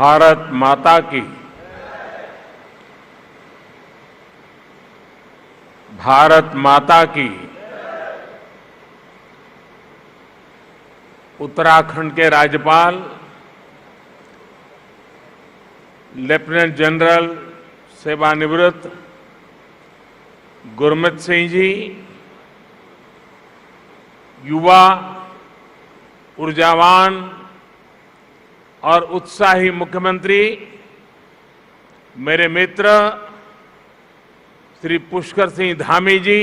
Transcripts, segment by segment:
भारत माता की। भारत माता की। उत्तराखंड के राज्यपाल लेफ्टिनेंट जनरल सेवानिवृत्त गुरमीत सिंह जी, युवा, ऊर्जावान और उत्साही मुख्यमंत्री मेरे मित्र श्री पुष्कर सिंह धामी जी,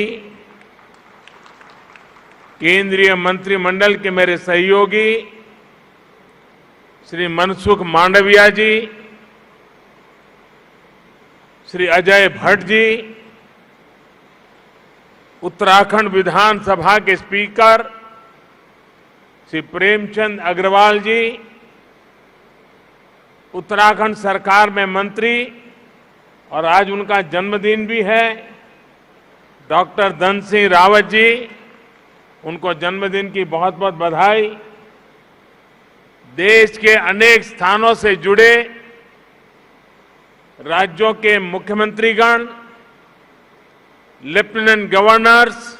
केंद्रीय मंत्रिमंडल के मेरे सहयोगी श्री मनसुख मांडविया जी, श्री अजय भट्ट जी, उत्तराखंड विधानसभा के स्पीकर श्री प्रेमचंद अग्रवाल जी, उत्तराखंड सरकार में मंत्री और आज उनका जन्मदिन भी है डॉक्टर धन सिंह रावत जी, उनको जन्मदिन की बहुत बहुत बधाई। देश के अनेक स्थानों से जुड़े राज्यों के मुख्यमंत्रीगण, लेफ्टिनेंट गवर्नर्स,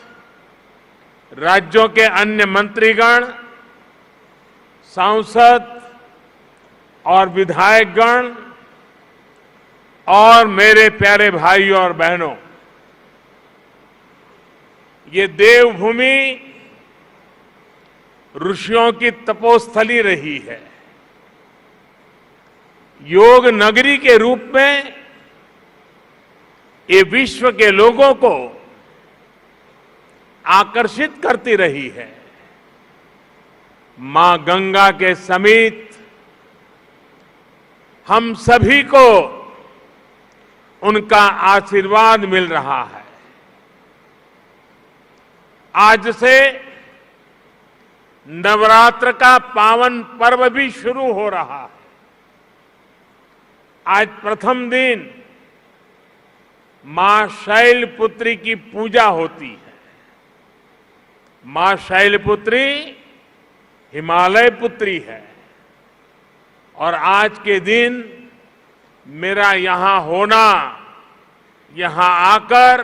राज्यों के अन्य मंत्रीगण, सांसद और विधायकगण और मेरे प्यारे भाइयों और बहनों, ये देवभूमि ऋषियों की तपोस्थली रही है। योग नगरी के रूप में ये विश्व के लोगों को आकर्षित करती रही है। मां गंगा के समीप हम सभी को उनका आशीर्वाद मिल रहा है। आज से नवरात्र का पावन पर्व भी शुरू हो रहा है। आज प्रथम दिन मां शैलपुत्री की पूजा होती है। मां शैलपुत्री हिमालय पुत्री है और आज के दिन मेरा यहां होना, यहां आकर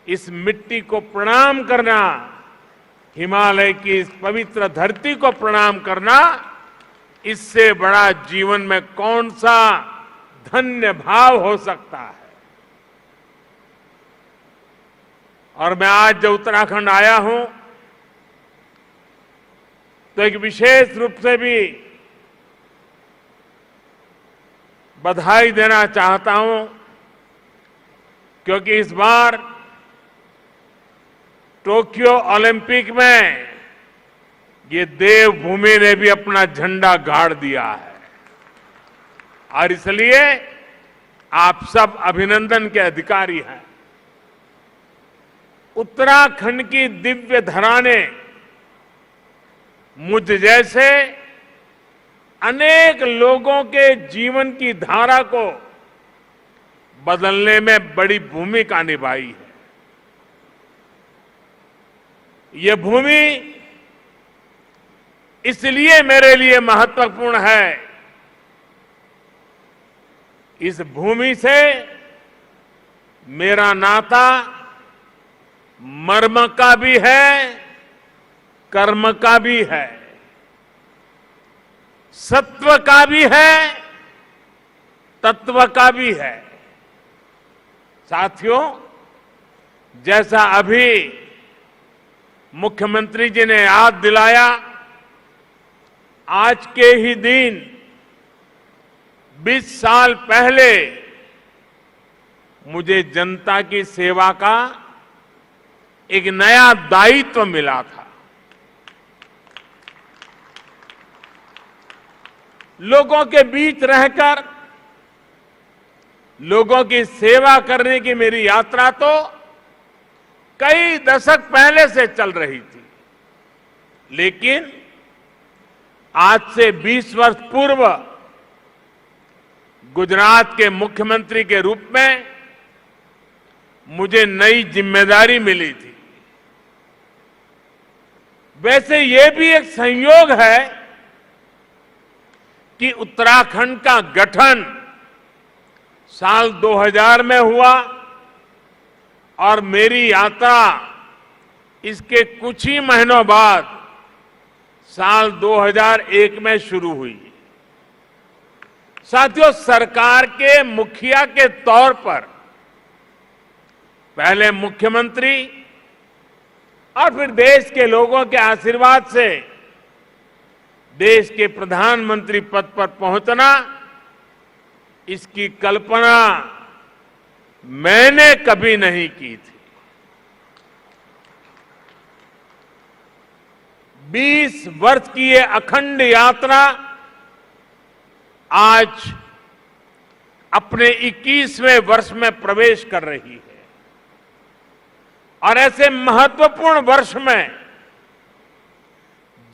इस मिट्टी को प्रणाम करना, हिमालय की इस पवित्र धरती को प्रणाम करना, इससे बड़ा जीवन में कौन सा धन्य भाव हो सकता है। और मैं आज जब उत्तराखंड आया हूं तो एक विशेष रूप से भी बधाई देना चाहता हूं, क्योंकि इस बार टोक्यो ओलंपिक में ये देवभूमि ने भी अपना झंडा गाड़ दिया है और इसलिए आप सब अभिनंदन के अधिकारी हैं। उत्तराखंड की दिव्य धरा ने मुझ जैसे अनेक लोगों के जीवन की धारा को बदलने में बड़ी भूमिका निभाई है। ये भूमि इसलिए मेरे लिए महत्वपूर्ण है, इस भूमि से मेरा नाता मर्म का भी है, कर्म का भी है, सत्व का भी है, तत्व का भी है। साथियों, जैसा अभी मुख्यमंत्री जी ने याद दिलाया, आज के ही दिन 20 साल पहले मुझे जनता की सेवा का एक नया दायित्व मिला था। लोगों के बीच रहकर लोगों की सेवा करने की मेरी यात्रा तो कई दशक पहले से चल रही थी, लेकिन आज से 20 वर्ष पूर्व गुजरात के मुख्यमंत्री के रूप में मुझे नई जिम्मेदारी मिली थी। वैसे ये भी एक संयोग है कि उत्तराखंड का गठन साल 2000 में हुआ और मेरी यात्रा इसके कुछ ही महीनों बाद साल 2001 में शुरू हुई। साथियों, सरकार के मुखिया के तौर पर पहले मुख्यमंत्री और फिर देश के लोगों के आशीर्वाद से देश के प्रधानमंत्री पद पर पहुंचना, इसकी कल्पना मैंने कभी नहीं की थी। 20 वर्ष की ये अखंड यात्रा आज अपने 21वें वर्ष में प्रवेश कर रही है और ऐसे महत्वपूर्ण वर्ष में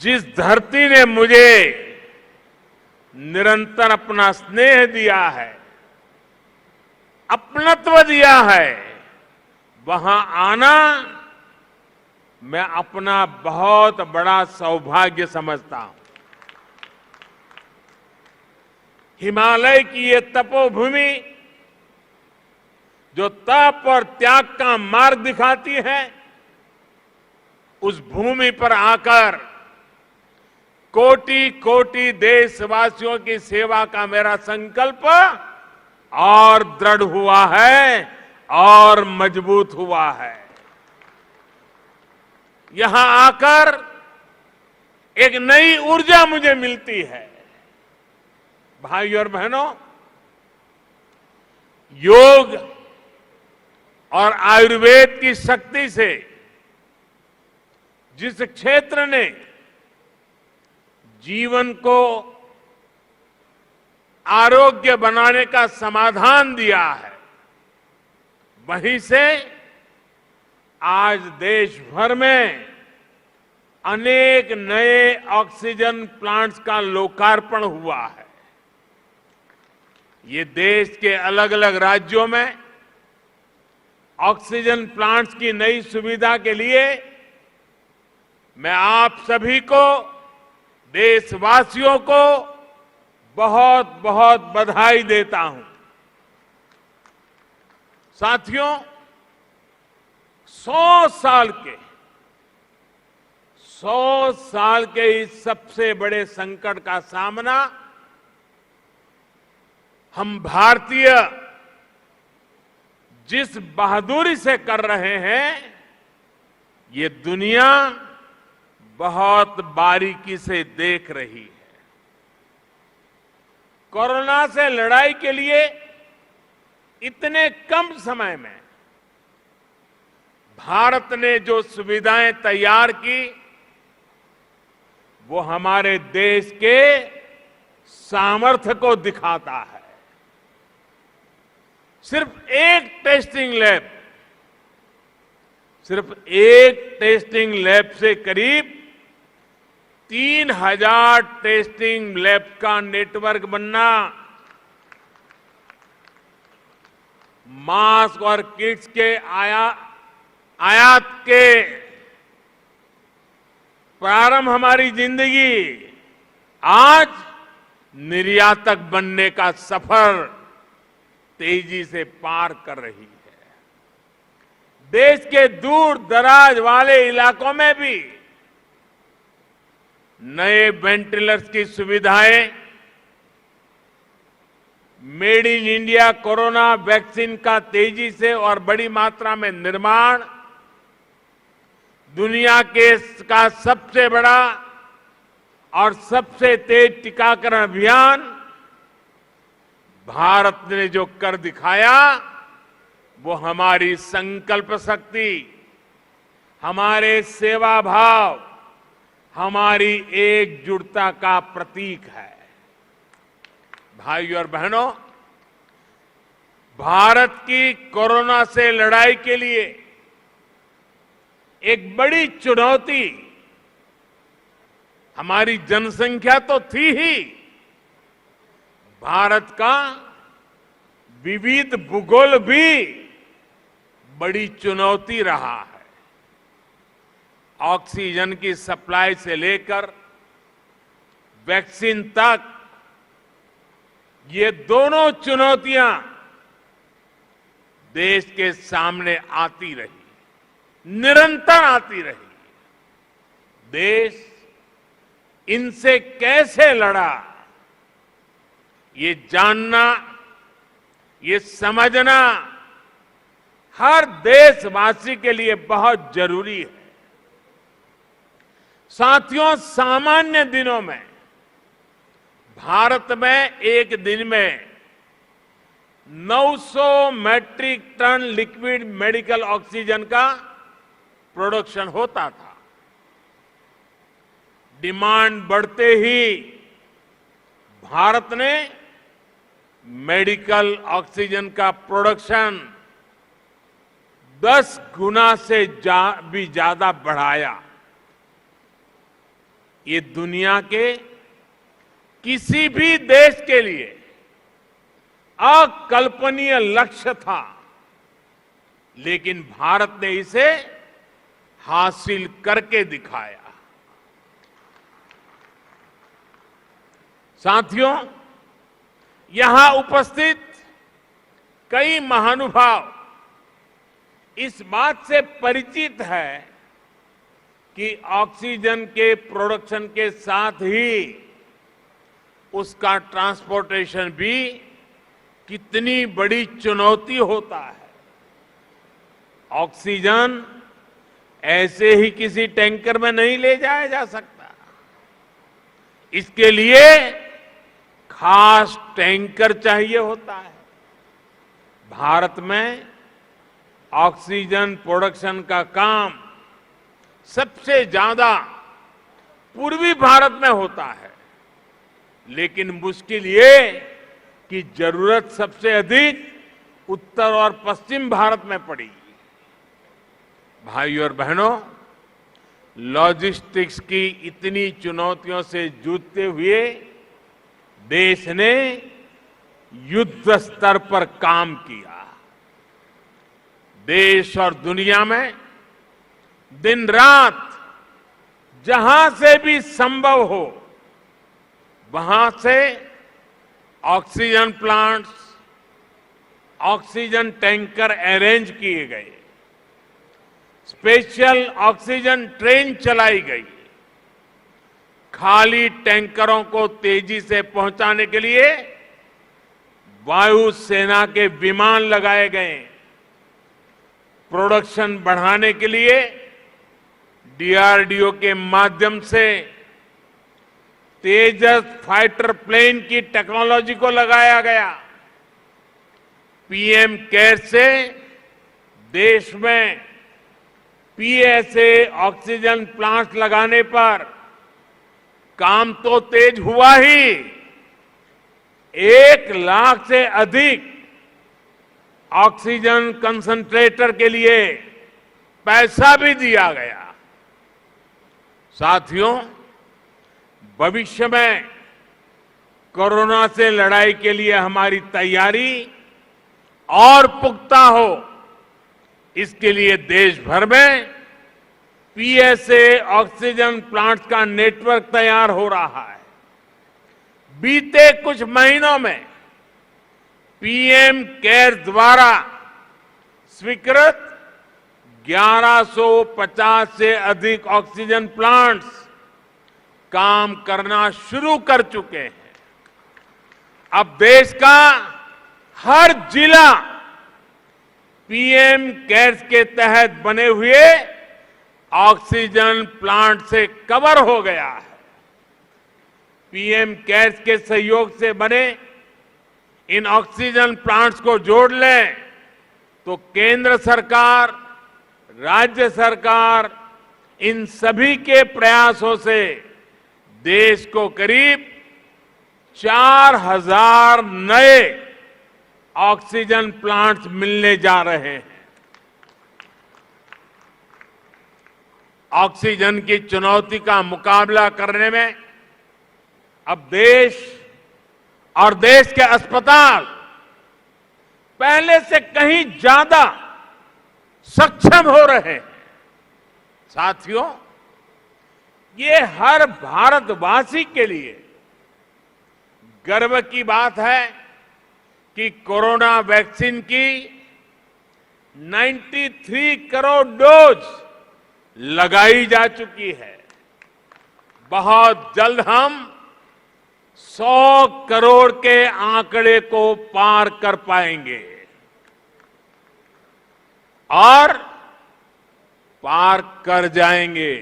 जिस धरती ने मुझे निरंतर अपना स्नेह दिया है, अपनत्व दिया है, वहां आना मैं अपना बहुत बड़ा सौभाग्य समझता हूं। हिमालय की ये तपोभूमि जो तप और त्याग का मार्ग दिखाती है, उस भूमि पर आकर कोटि कोटि देशवासियों की सेवा का मेरा संकल्प और दृढ़ हुआ है और मजबूत हुआ है। यहां आकर एक नई ऊर्जा मुझे मिलती है। भाइयों और बहनों, योग और आयुर्वेद की शक्ति से जिस क्षेत्र ने जीवन को आरोग्य बनाने का समाधान दिया है, वहीं से आज देश भर में अनेक नए ऑक्सीजन प्लांट्स का लोकार्पण हुआ है। ये देश के अलग अलग राज्यों में ऑक्सीजन प्लांट्स की नई सुविधा के लिए मैं आप सभी को, देशवासियों को बहुत बहुत बधाई देता हूं। साथियों, 100 साल के इस सबसे बड़े संकट का सामना हम भारतीय जिस बहादुरी से कर रहे हैं, ये दुनिया बहुत बारीकी से देख रही है। कोरोना से लड़ाई के लिए इतने कम समय में भारत ने जो सुविधाएं तैयार की, वो हमारे देश के सामर्थ्य को दिखाता है। सिर्फ एक टेस्टिंग लैब से करीब 3000 टेस्टिंग लैब का नेटवर्क बनना, मास्क और किट्स के आयात के प्रारंभ, हमारी जिंदगी आज निर्यातक बनने का सफर तेजी से पार कर रही है। देश के दूर दराज वाले इलाकों में भी नए वेंटिलेटर्स की सुविधाएं, made in India corona vaccine का तेजी से और बड़ी मात्रा में निर्माण, दुनिया का सबसे बड़ा और सबसे तेज टीकाकरण अभियान भारत ने जो कर दिखाया, वो हमारी संकल्प शक्ति, हमारे सेवा भाव, हमारी एकजुटता का प्रतीक है। भाइयों और बहनों, भारत की कोरोना से लड़ाई के लिए एक बड़ी चुनौती हमारी जनसंख्या तो थी ही, भारत का विविध भूगोल भी बड़ी चुनौती रहा है। ऑक्सीजन की सप्लाई से लेकर वैक्सीन तक ये दोनों चुनौतियां देश के सामने आती रही, निरंतर आती रही। देश इनसे कैसे लड़ा, ये जानना, ये समझना हर देशवासी के लिए बहुत जरूरी है। साथियों, सामान्य दिनों में भारत में एक दिन में 900 metric ton liquid medical oxygen का प्रोडक्शन होता था। डिमांड बढ़ते ही भारत ने मेडिकल ऑक्सीजन का प्रोडक्शन 10 गुना से भी ज्यादा बढ़ाया। ये दुनिया के किसी भी देश के लिए अकल्पनीय लक्ष्य था, लेकिन भारत ने इसे हासिल करके दिखाया। साथियों, यहां उपस्थित कई महानुभाव इस बात से परिचित है कि ऑक्सीजन के प्रोडक्शन के साथ ही उसका ट्रांसपोर्टेशन भी कितनी बड़ी चुनौती होता है। ऑक्सीजन ऐसे ही किसी टैंकर में नहीं ले जाया जा सकता। इसके लिए खास टैंकर चाहिए होता है। भारत में ऑक्सीजन प्रोडक्शन का काम सबसे ज्यादा पूर्वी भारत में होता है, लेकिन मुश्किल ये कि जरूरत सबसे अधिक उत्तर और पश्चिम भारत में पड़ी। भाइयों और बहनों, लॉजिस्टिक्स की इतनी चुनौतियों से जूझते हुए देश ने युद्ध स्तर पर काम किया। देश और दुनिया में दिन रात जहां से भी संभव हो वहां से oxygen plants, oxygen tanker arrange किए गए, स्पेशल ऑक्सीजन ट्रेन चलाई गई, खाली टैंकरों को तेजी से पहुंचाने के लिए वायुसेना के विमान लगाए गए, प्रोडक्शन बढ़ाने के लिए डीआरडीओ के माध्यम से तेजस फाइटर प्लेन की टेक्नोलॉजी को लगाया गया। पीएम केयर से देश में पीएसए ऑक्सीजन प्लांट लगाने पर काम तो तेज हुआ ही, 1 लाख से अधिक ऑक्सीजन कंसंट्रेटर के लिए पैसा भी दिया गया। साथियों, भविष्य में कोरोना से लड़ाई के लिए हमारी तैयारी और पुख्ता हो, इसके लिए देश भर में पीएसए ऑक्सीजन प्लांट्स का नेटवर्क तैयार हो रहा है। बीते कुछ महीनों में पीएम केयर द्वारा स्वीकृत 1150 से अधिक ऑक्सीजन प्लांट्स काम करना शुरू कर चुके हैं। अब देश का हर जिला पीएम केयर्स के तहत बने हुए ऑक्सीजन प्लांट से कवर हो गया है। पीएम केयर्स के सहयोग से बने इन ऑक्सीजन प्लांट्स को जोड़ लें तो केंद्र सरकार, राज्य सरकार, इन सभी के प्रयासों से देश को करीब 4000 नए ऑक्सीजन प्लांट्स मिलने जा रहे हैं। ऑक्सीजन की चुनौती का मुकाबला करने में अब देश और देश के अस्पताल पहले से कहीं ज्यादा सक्षम हो रहे हैं। साथियों, ये हर भारतवासी के लिए गर्व की बात है कि कोरोना वैक्सीन की 93 करोड़ डोज लगाई जा चुकी है। बहुत जल्द हम 100 करोड़ के आंकड़े को पार कर पाएंगे और पार कर जाएंगे।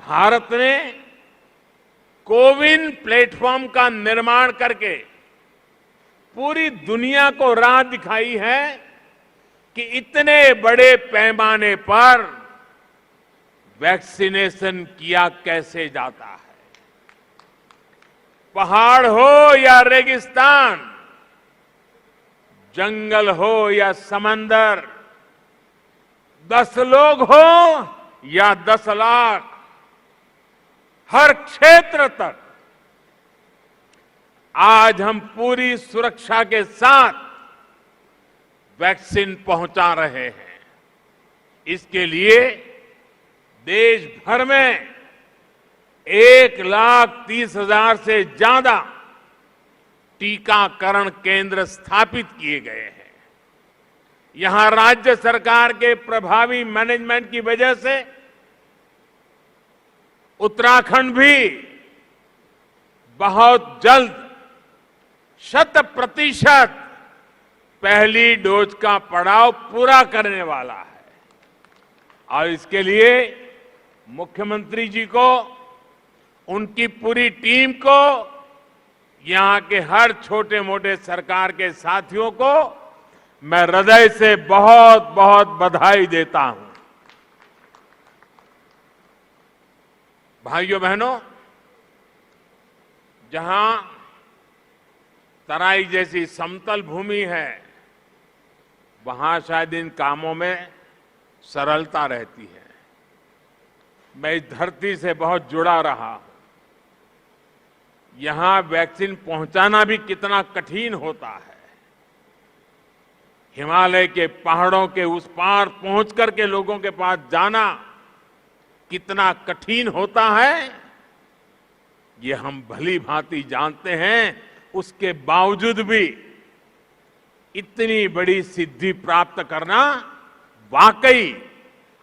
भारत ने कोविन प्लेटफॉर्म का निर्माण करके पूरी दुनिया को राह दिखाई है कि इतने बड़े पैमाने पर वैक्सीनेशन किया कैसे जाता है। पहाड़ हो या रेगिस्तान, जंगल हो या समंदर, 10 लोग हो या 10 लाख, हर क्षेत्र तक आज हम पूरी सुरक्षा के साथ वैक्सीन पहुंचा रहे हैं। इसके लिए देश भर में 1,30,000 से ज्यादा टीकाकरण केंद्र स्थापित किए गए हैं। यहां राज्य सरकार के प्रभावी मैनेजमेंट की वजह से उत्तराखंड भी बहुत जल्द 100% पहली डोज का पड़ाव पूरा करने वाला है और इसके लिए मुख्यमंत्री जी को, उनकी पूरी टीम को, यहां के हर छोटे मोटे सरकार के साथियों को मैं हृदय से बहुत बहुत बधाई देता हूं। भाइयों बहनों, जहां तराई जैसी समतल भूमि है, वहां शायद इन कामों में सरलता रहती है। मैं इस धरती से बहुत जुड़ा रहा हूं। यहां वैक्सीन पहुंचाना भी कितना कठिन होता है। हिमालय के पहाड़ों के उस पार पहुंच करके लोगों के पास जाना कितना कठिन होता है, ये हम भली भांति जानते हैं। उसके बावजूद भी इतनी बड़ी सिद्धि प्राप्त करना वाकई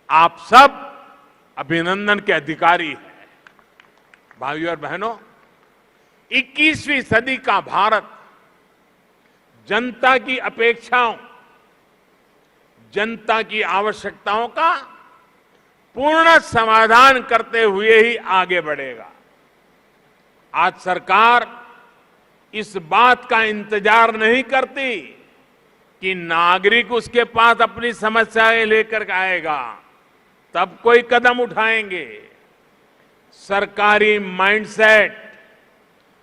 आप सब अभिनंदन के अधिकारी हैं। भाइयों और बहनों, 21वीं सदी का भारत जनता की अपेक्षाओं, जनता की आवश्यकताओं का पूर्ण समाधान करते हुए ही आगे बढ़ेगा। आज सरकार इस बात का इंतजार नहीं करती कि नागरिक उसके पास अपनी समस्याएं लेकर आएगा तब कोई कदम उठाएंगे। सरकारी माइंडसेट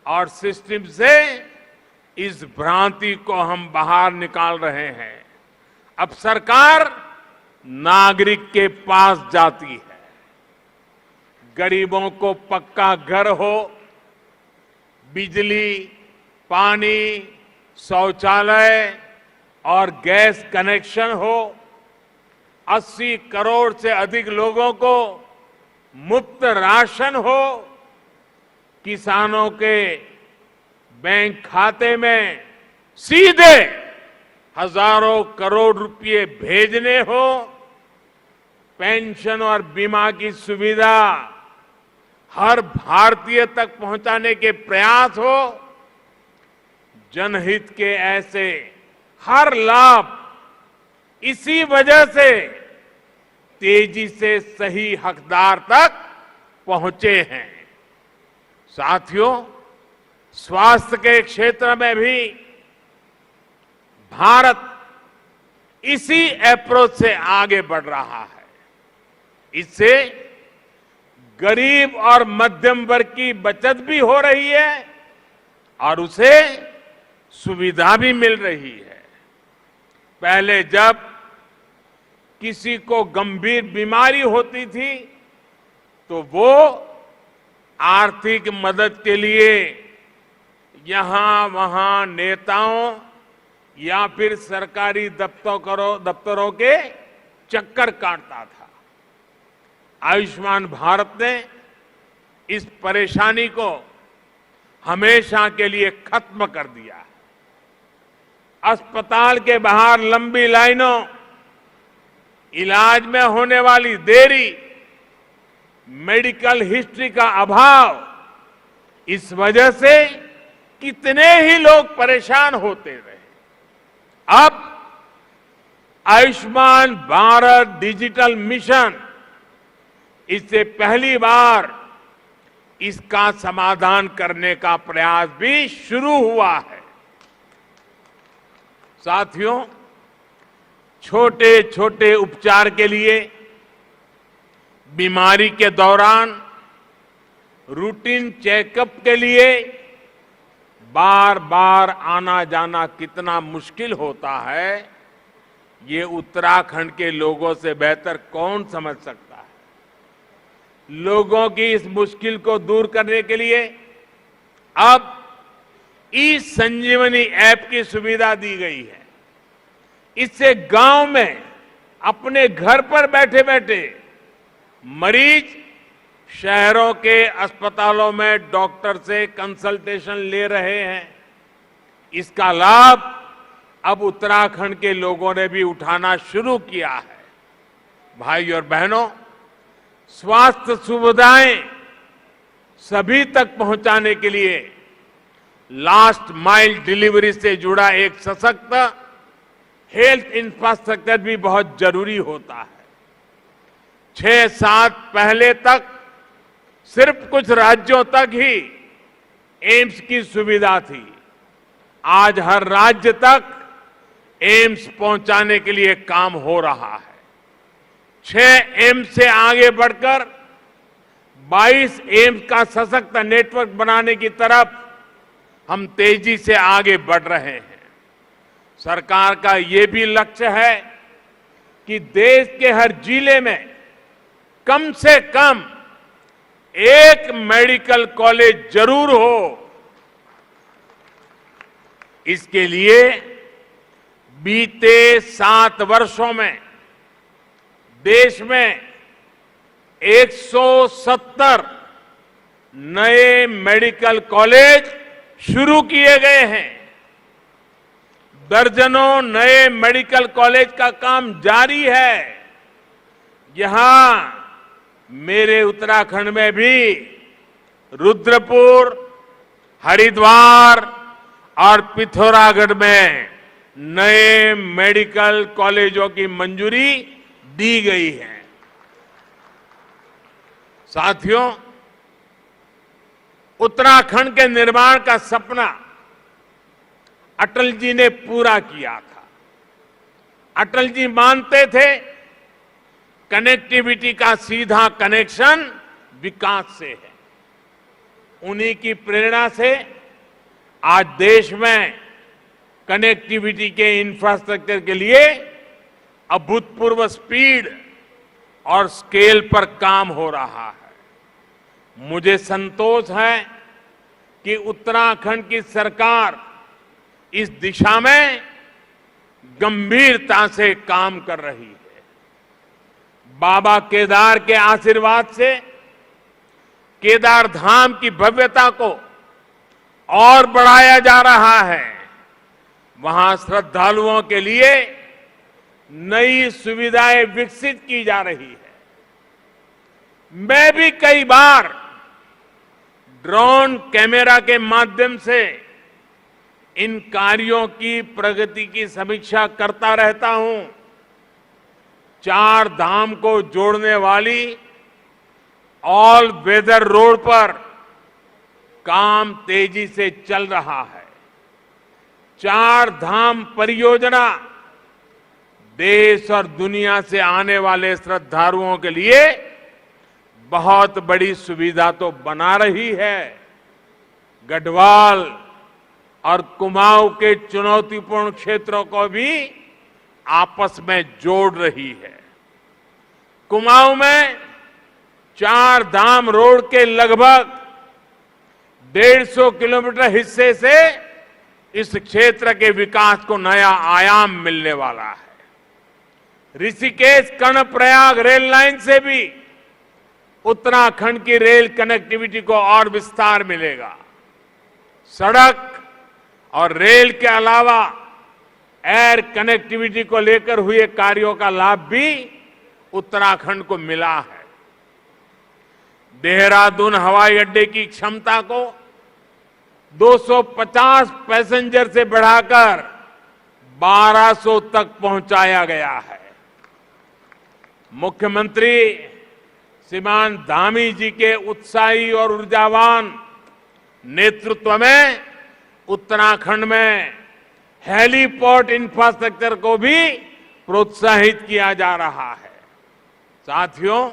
और सिस्टम से इस भ्रांति को हम बाहर निकाल रहे हैं। अब सरकार नागरिक के पास जाती है। गरीबों को पक्का घर हो, बिजली, पानी, शौचालय और गैस कनेक्शन हो, 80 करोड़ से अधिक लोगों को मुफ्त राशन हो, किसानों के बैंक खाते में सीधे हजारों करोड़ रुपए भेजने हो, पेंशन और बीमा की सुविधा हर भारतीय तक पहुंचाने के प्रयास हो, जनहित के ऐसे हर लाभ इसी वजह से तेजी से सही हकदार तक पहुंचे हैं। साथियों, स्वास्थ्य के क्षेत्र में भी भारत इसी अप्रोच से आगे बढ़ रहा है। इससे गरीब और मध्यम वर्ग की बचत भी हो रही है और उसे सुविधा भी मिल रही है। पहले जब किसी को गंभीर बीमारी होती थी तो वो आर्थिक मदद के लिए यहां वहां नेताओं या फिर सरकारी दफ्तरों के चक्कर काटता था। आयुष्मान भारत ने इस परेशानी को हमेशा के लिए खत्म कर दिया है। अस्पताल के बाहर लंबी लाइनों, इलाज में होने वाली देरी, मेडिकल हिस्ट्री का अभाव, इस वजह से कितने ही लोग परेशान होते रहे। अब आयुष्मान भारत डिजिटल मिशन, इससे पहली बार इसका समाधान करने का प्रयास भी शुरू हुआ है। साथियों, छोटे छोटे उपचार के लिए बीमारी के दौरान रूटीन चेकअप के लिए बार बार आना जाना कितना मुश्किल होता है, ये उत्तराखंड के लोगों से बेहतर कौन समझ सकता है। लोगों की इस मुश्किल को दूर करने के लिए अब ई संजीवनी ऐप की सुविधा दी गई है। इससे गांव में अपने घर पर बैठे बैठे मरीज शहरों के अस्पतालों में डॉक्टर से कंसल्टेशन ले रहे हैं। इसका लाभ अब उत्तराखंड के लोगों ने भी उठाना शुरू किया है। भाई और बहनों, स्वास्थ्य सुविधाएं सभी तक पहुंचाने के लिए लास्ट माइल डिलीवरी से जुड़ा एक सशक्त हेल्थ इंफ्रास्ट्रक्चर भी बहुत जरूरी होता है। 6-7 पहले तक सिर्फ कुछ राज्यों तक ही एम्स की सुविधा थी। आज हर राज्य तक एम्स पहुंचाने के लिए काम हो रहा है। 6 एम्स से आगे बढ़कर 22 एम्स का सशक्त नेटवर्क बनाने की तरफ हम तेजी से आगे बढ़ रहे हैं। सरकार का ये भी लक्ष्य है कि देश के हर जिले में कम से कम एक मेडिकल कॉलेज जरूर हो। इसके लिए बीते 7 वर्षों में देश में 170 नए मेडिकल कॉलेज शुरू किए गए हैं। दर्जनों नए मेडिकल कॉलेज का काम जारी है। यहां मेरे उत्तराखंड में भी रुद्रपुर, हरिद्वार और पिथौरागढ़ में नए मेडिकल कॉलेजों की मंजूरी दी गई है। साथियों, उत्तराखंड के निर्माण का सपना अटल जी ने पूरा किया था। अटल जी मानते थे कनेक्टिविटी का सीधा कनेक्शन विकास से है। उन्हीं की प्रेरणा से आज देश में कनेक्टिविटी के इंफ्रास्ट्रक्चर के लिए अभूतपूर्व स्पीड और स्केल पर काम हो रहा है। मुझे संतोष है कि उत्तराखंड की सरकार इस दिशा में गंभीरता से काम कर रही है। बाबा केदार के आशीर्वाद से केदार धाम की भव्यता को और बढ़ाया जा रहा है। वहां श्रद्धालुओं के लिए नई सुविधाएं विकसित की जा रही है। मैं भी कई बार ड्रोन कैमरा के माध्यम से इन कार्यों की प्रगति की समीक्षा करता रहता हूं। 4 धाम को जोड़ने वाली ऑल वेदर रोड पर काम तेजी से चल रहा है। 4 धाम परियोजना देश और दुनिया से आने वाले श्रद्धालुओं के लिए बहुत बड़ी सुविधा तो बना रही है, गढ़वाल और कुमाऊं के चुनौतीपूर्ण क्षेत्रों को भी आपस में जोड़ रही है। कुमाऊं में 4 धाम रोड के लगभग 150 किलोमीटर हिस्से से इस क्षेत्र के विकास को नया आयाम मिलने वाला है। ऋषिकेश कर्णप्रयाग रेल लाइन से भी उत्तराखंड की रेल कनेक्टिविटी को और विस्तार मिलेगा। सड़क और रेल के अलावा एयर कनेक्टिविटी को लेकर हुए कार्यों का लाभ भी उत्तराखंड को मिला है। देहरादून हवाई अड्डे की क्षमता को 250 पैसेंजर से बढ़ाकर 1200 तक पहुंचाया गया है। मुख्यमंत्री श्रीमान धामी जी के उत्साही और ऊर्जावान नेतृत्व में उत्तराखंड में हेलीपोर्ट इंफ्रास्ट्रक्चर को भी प्रोत्साहित किया जा रहा है। साथियों,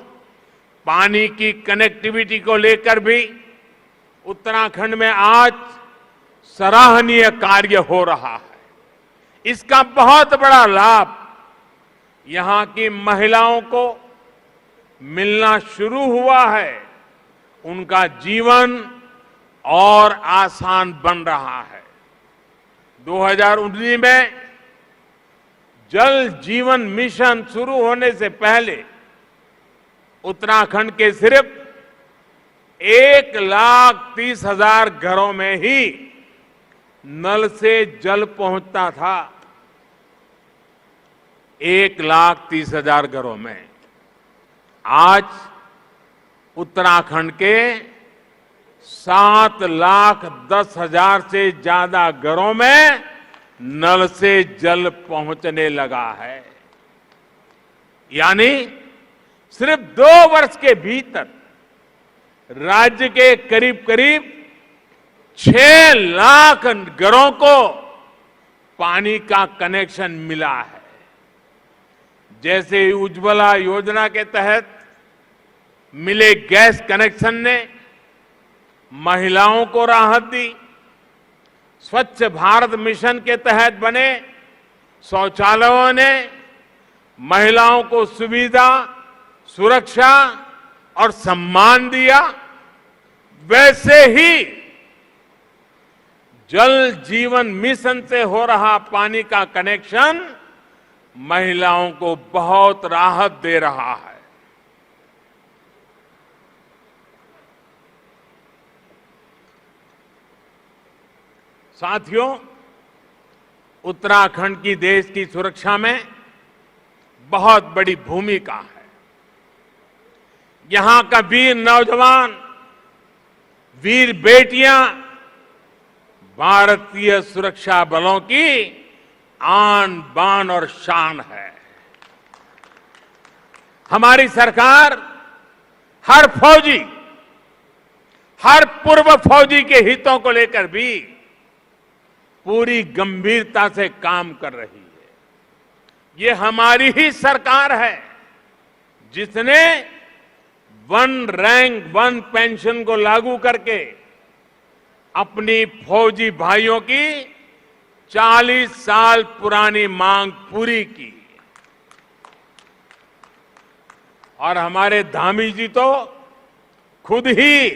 पानी की कनेक्टिविटी को लेकर भी उत्तराखंड में आज सराहनीय कार्य हो रहा है। इसका बहुत बड़ा लाभ यहां की महिलाओं को मिलना शुरू हुआ है। उनका जीवन और आसान बन रहा है। 2019 में जल जीवन मिशन शुरू होने से पहले उत्तराखंड के सिर्फ 1,30,000 घरों में ही नल से जल पहुंचता था। 1,30,000 घरों में। आज उत्तराखंड के 7,10,000 से ज्यादा घरों में नल से जल पहुंचने लगा है। यानी सिर्फ 2 वर्ष के भीतर राज्य के करीब करीब 6 लाख घरों को पानी का कनेक्शन मिला है। जैसे उज्ज्वला योजना के तहत मिले गैस कनेक्शन ने महिलाओं को राहत दी, स्वच्छ भारत मिशन के तहत बने शौचालयों ने महिलाओं को सुविधा, सुरक्षा और सम्मान दिया, वैसे ही जल जीवन मिशन से हो रहा पानी का कनेक्शन महिलाओं को बहुत राहत दे रहा है। साथियों, उत्तराखंड की देश की सुरक्षा में बहुत बड़ी भूमिका है। यहां का वीर नौजवान, वीर बेटियां भारतीय सुरक्षा बलों की आन बान और शान है। हमारी सरकार हर फौजी, हर पूर्व फौजी के हितों को लेकर भी पूरी गंभीरता से काम कर रही है। ये हमारी ही सरकार है जिसने 1 रैंक 1 पेंशन को लागू करके अपनी फौजी भाइयों की 40 साल पुरानी मांग पूरी की। और हमारे धामी जी तो खुद ही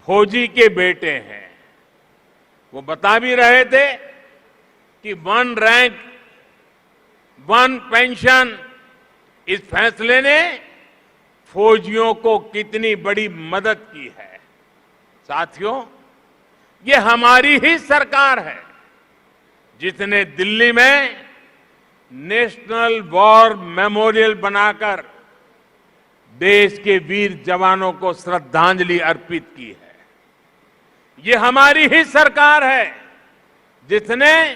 फौजी के बेटे हैं। वो बता भी रहे थे कि 1 रैंक 1 पेंशन, इस फैसले ने फौजियों को कितनी बड़ी मदद की है। साथियों, ये हमारी ही सरकार है जिसने दिल्ली में नेशनल वॉर मेमोरियल बनाकर देश के वीर जवानों को श्रद्धांजलि अर्पित की है। ये हमारी ही सरकार है जिसने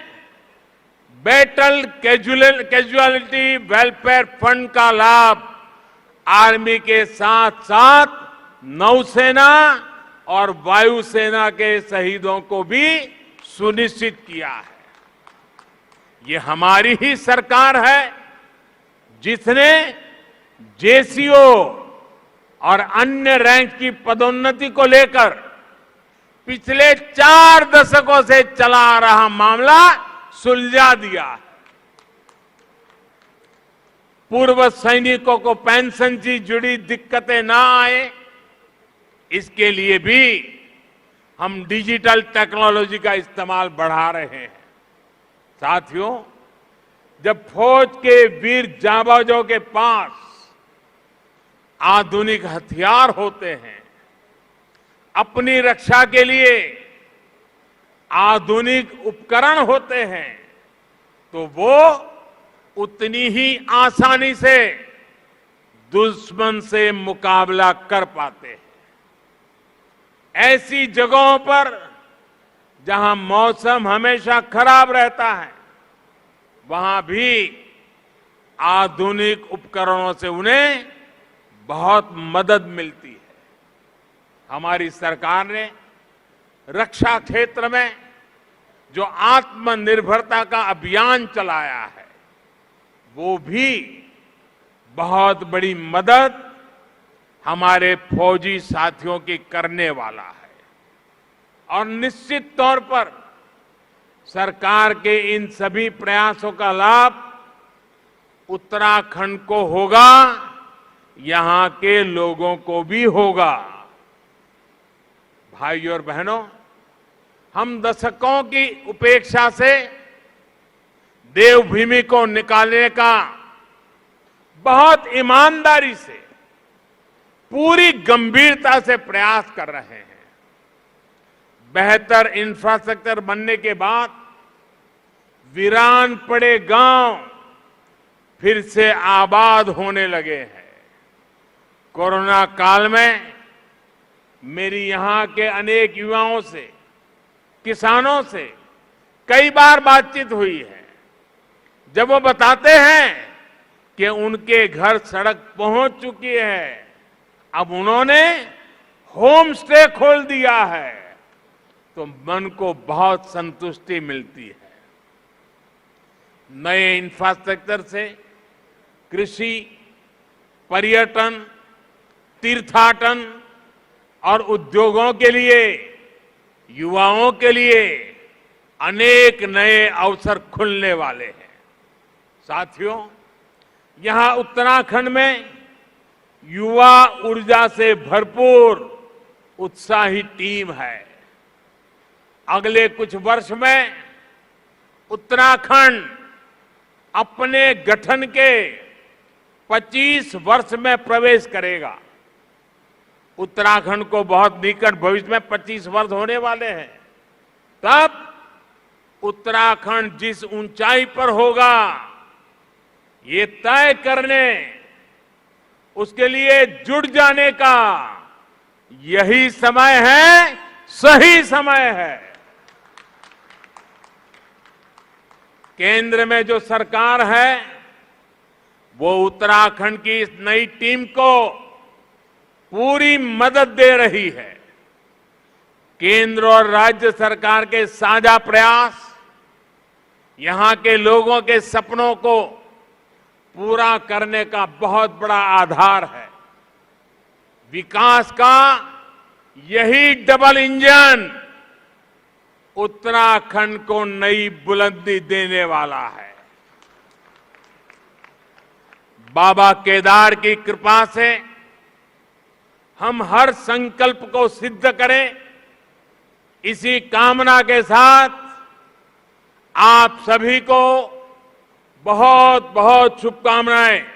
बैटल कैजुअलिटी वेलफेयर फंड का लाभ आर्मी के साथ साथ नौसेना और वायुसेना के शहीदों को भी सुनिश्चित किया है। ये हमारी ही सरकार है जिसने जेसीओ और अन्य रैंक की पदोन्नति को लेकर पिछले 4 दशकों से चला आ रहा मामला सुलझा दिया है। पूर्व सैनिकों को पेंशन से जुड़ी दिक्कतें ना आए, इसके लिए भी हम डिजिटल टेक्नोलॉजी का इस्तेमाल बढ़ा रहे हैं। साथियों, जब फौज के वीर जाबाजों के पास आधुनिक हथियार होते हैं, अपनी रक्षा के लिए आधुनिक उपकरण होते हैं तो वो उतनी ही आसानी से दुश्मन से मुकाबला कर पाते हैं। ऐसी जगहों पर जहां मौसम हमेशा खराब रहता है, वहां भी आधुनिक उपकरणों से उन्हें बहुत मदद मिलती है। हमारी सरकार ने रक्षा क्षेत्र में जो आत्मनिर्भरता का अभियान चलाया है, वो भी बहुत बड़ी मदद हमारे फौजी साथियों की करने वाला है। और निश्चित तौर पर सरकार के इन सभी प्रयासों का लाभ उत्तराखंड को होगा, यहां के लोगों को भी होगा। भाइयों और बहनों, हम दशकों की उपेक्षा से देवभूमि को निकालने का बहुत ईमानदारी से, पूरी गंभीरता से प्रयास कर रहे हैं। बेहतर इंफ्रास्ट्रक्चर बनने के बाद वीरान पड़े गांव फिर से आबाद होने लगे हैं। कोरोना काल में मेरी यहां के अनेक युवाओं से, किसानों से कई बार बातचीत हुई है। जब वो बताते हैं कि उनके घर सड़क पहुंच चुकी है, अब उन्होंने होम स्टे खोल दिया है, तो मन को बहुत संतुष्टि मिलती है। नए इंफ्रास्ट्रक्चर से कृषि, पर्यटन, तीर्थाटन और उद्योगों के लिए, युवाओं के लिए अनेक नए अवसर खुलने वाले हैं। साथियों, यहां उत्तराखंड में युवा ऊर्जा से भरपूर उत्साही टीम है। अगले कुछ वर्ष में उत्तराखंड अपने गठन के 25 वर्ष में प्रवेश करेगा। उत्तराखंड को बहुत निकट भविष्य में 25 वर्ष होने वाले हैं। तब उत्तराखंड जिस ऊंचाई पर होगा, ये तय करने, उसके लिए जुट जाने का यही समय है, सही समय है। केंद्र में जो सरकार है, वो उत्तराखंड की इस नई टीम को पूरी मदद दे रही है। केंद्र और राज्य सरकार के साझा प्रयास यहां के लोगों के सपनों को पूरा करने का बहुत बड़ा आधार है। विकास का यही डबल इंजन उत्तराखंड को नई बुलंदी देने वाला है। बाबा केदार की कृपा से हम हर संकल्प को सिद्ध करें, इसी कामना के साथ आप सभी को बहुत बहुत शुभकामनाएं।